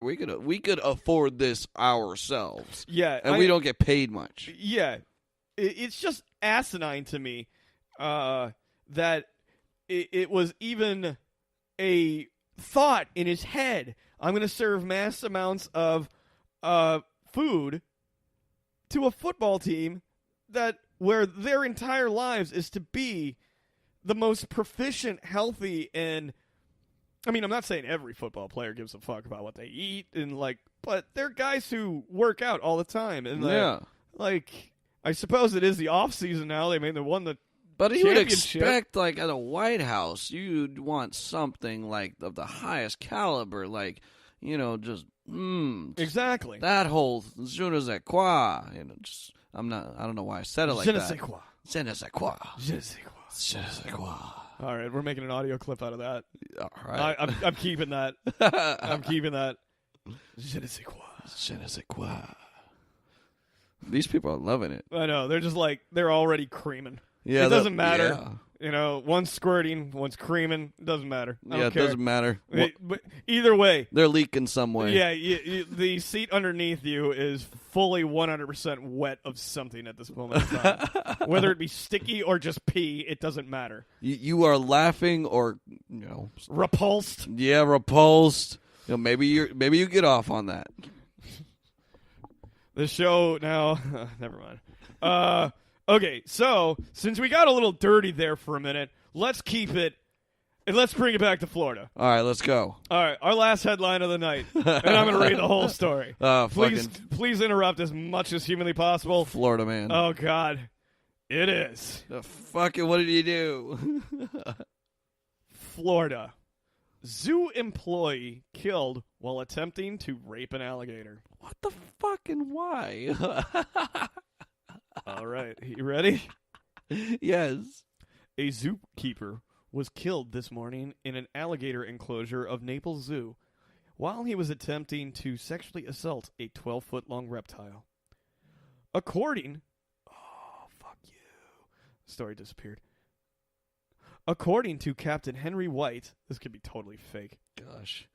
We could afford this ourselves. Yeah, and we don't get paid much. Yeah, it's just asinine to me that it was even a thought in his head. I'm going to serve mass amounts of food to a football team where their entire lives is to be the most proficient, healthy, and I mean, I'm not saying every football player gives a fuck about what they eat, but they're guys who work out all the time, and I suppose it is the off season now. They won the But you would expect, like, at a White House, you'd want something like of the highest caliber, like, just exactly that whole je ne sais quoi. I don't know why I said it like that. Je ne sais quoi. Je ne sais quoi. Je ne sais quoi. Je ne sais quoi. All right, we're making an audio clip out of that. All right. I'm keeping that. I'm keeping that. Je ne sais quoi. Je ne sais quoi. These people are loving it. I know. They're just they're already creaming. Yeah, it doesn't matter. Yeah. One's squirting, one's creaming. It doesn't matter. I don't care. It doesn't matter. But either way. They're leaking some way. Yeah, the seat underneath you is fully 100% wet of something at this moment in time. Whether it be sticky or just pee, it doesn't matter. You are laughing or, repulsed. Yeah, repulsed. Maybe you get off on that. The show now, never mind. Okay, so since we got a little dirty there for a minute, let's keep it, and let's bring it back to Florida. All right, let's go. All right, our last headline of the night, and I'm going to read the whole story. Please interrupt as much as humanly possible. Florida man. Oh, God. It is. What did you do? Florida. Zoo employee killed while attempting to rape an alligator. What the fuck and why? All right, you ready? Yes. A zookeeper was killed this morning in an alligator enclosure of Naples Zoo while he was attempting to sexually assault a 12-foot-long reptile. According story disappeared. According to Captain Henry White, this could be totally fake. Gosh.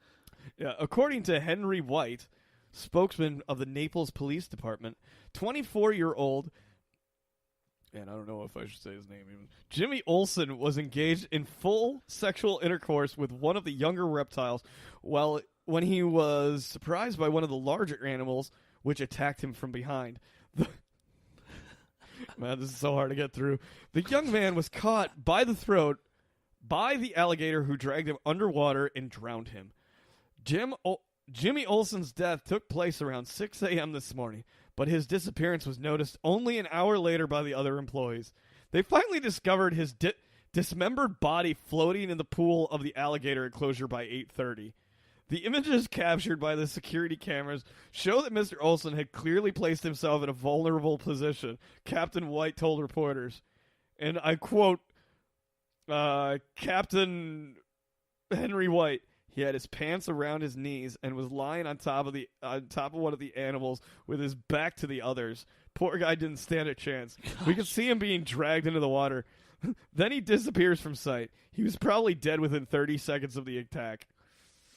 Yeah, according to Henry White, spokesman of the Naples Police Department, 24-year-old, and I don't know if I should say his name even, Jimmy Olsen was engaged in full sexual intercourse with one of the younger reptiles when he was surprised by one of the larger animals, which attacked him from behind. Man, this is so hard to get through. The young man was caught by the throat by the alligator who dragged him underwater and drowned him. Jimmy Olsen's death took place around 6 a.m. this morning, but his disappearance was noticed only an hour later by the other employees. They finally discovered his dismembered body floating in the pool of the alligator enclosure by 8:30. The images captured by the security cameras show that Mr. Olsen had clearly placed himself in a vulnerable position, Captain White told reporters. And I quote Captain Henry White. He had his pants around his knees and was lying on top of one of the animals with his back to the others. Poor guy didn't stand a chance. Gosh. We could see him being dragged into the water. Then he disappears from sight. He was probably dead within 30 seconds of the attack.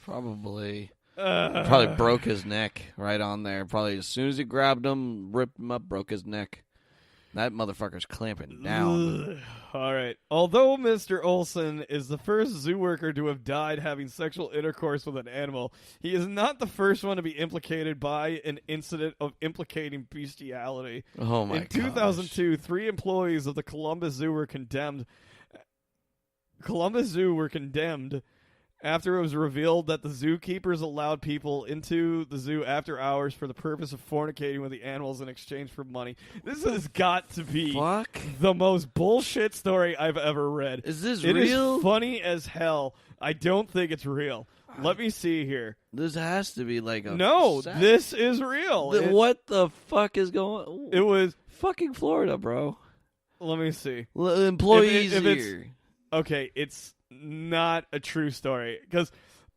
Probably broke his neck right on there. Probably as soon as he grabbed him, ripped him up, broke his neck. That motherfucker's clamping down. All right. Although Mr. Olsen is the first zoo worker to have died having sexual intercourse with an animal, he is not the first one to be implicated by an incident of implicating bestiality. Oh, my God. In 2002, 3 employees of the Columbus Zoo were condemned after it was revealed that the zookeepers allowed people into the zoo after hours for the purpose of fornicating with the animals in exchange for money. This has got to be the most bullshit story I've ever read. Is this real? It is funny as hell. I don't think it's real. Let me see here. This has to be like a... No, this is real. What the fuck is going on? It was... Fucking Florida, bro. Let me see. Employees here. Okay, it's not a true story because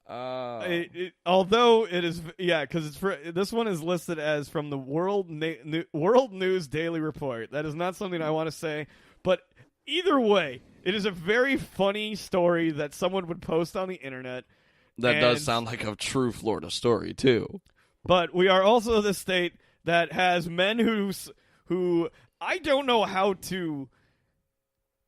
although it is, because it's this one is listed as from the World News Daily Report. That is not something I want to say, but either way, it is a very funny story that someone would post on the internet. That does sound like a true Florida story, too. But we are also the state that has men who I don't know how to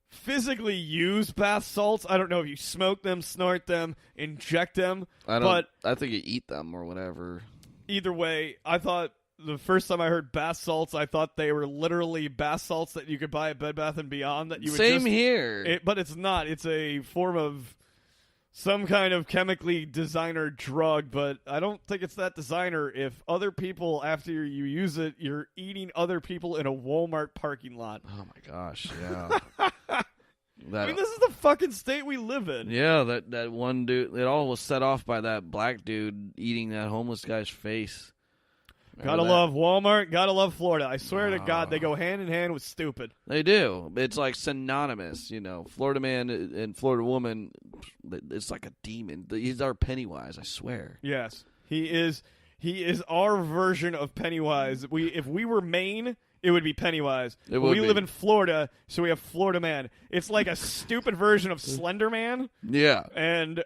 physically use bath salts. I don't know if you smoke them, snort them, inject them. I think you eat them or whatever. Either way, I thought the first time I heard bath salts, I thought they were literally bath salts that you could buy at Bed Bath & Beyond. That you would Same here. But it's not. It's a form of some kind of chemically designer drug, but I don't think it's that designer if other people, after you use it, you're eating other people in a Walmart parking lot. Oh, my gosh, yeah. I mean, this is the fucking state we live in. Yeah, that one dude, it all was set off by that black dude eating that homeless guy's face. Gotta love Walmart, gotta love Florida. I swear to God, they go hand in hand with stupid. They do. It's like synonymous, Florida man and Florida woman, it's like a demon. He's our Pennywise, I swear. Yes, he is our version of Pennywise. If we were Maine, it would be Pennywise. We live in Florida, so we have Florida Man. It's like a stupid version of Slender Man. Yeah. And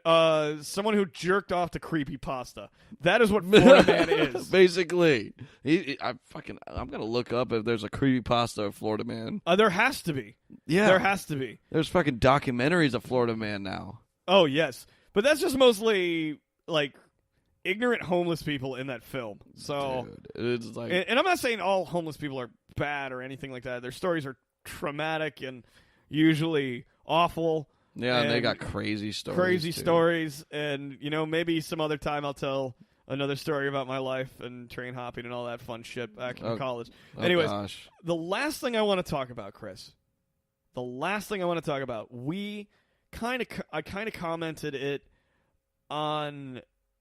someone who jerked off to creepypasta. That is what Florida Man is. Basically. I'm going to look up if there's a creepypasta of Florida Man. There has to be. Yeah. There has to be. There's fucking documentaries of Florida Man now. Oh, yes. But that's just mostly, like, ignorant homeless people in that film. So, dude, it's like, and I'm not saying all homeless people are bad or anything like that. Their stories are traumatic and usually awful. Yeah, and they got crazy stories. Crazy stories, and maybe some other time I'll tell another story about my life and train hopping and all that fun shit back in college. Anyways, gosh. The last thing I want to talk about, Chris. I kind of commented it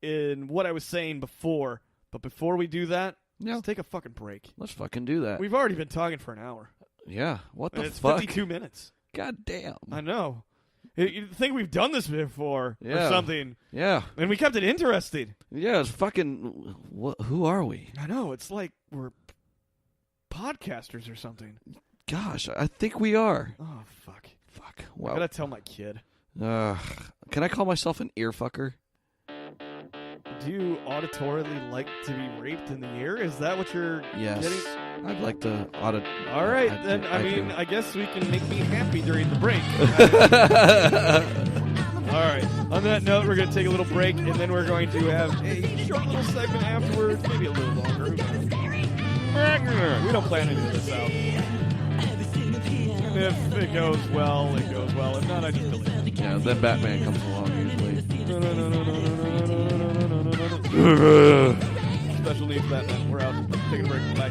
in what I was saying before, but before we do that, let's take a fucking break. Let's fucking do that. We've already been talking for an hour. Yeah, what the fuck? It's 52 minutes. God damn. I know. You'd think we've done this before or something. Yeah. And we kept it interesting. Yeah, it's fucking... who are we? I know. It's like we're podcasters or something. Gosh, I think we are. Oh, fuck. Well, I gotta tell my kid. Can I call myself an ear fucker? Do you auditorily like to be raped in the ear? Is that what you're getting? I'd like to All right, I guess we can make me happy during the break. All right. On that note, we're going to take a little break, and then we're going to have a short little segment afterwards, maybe a little longer. We don't plan any of this out. If it goes well, it goes well. If not, I just delete it. Yeah, then Batman comes along usually. Special needs Batman. We're out. Taking a break. Bye.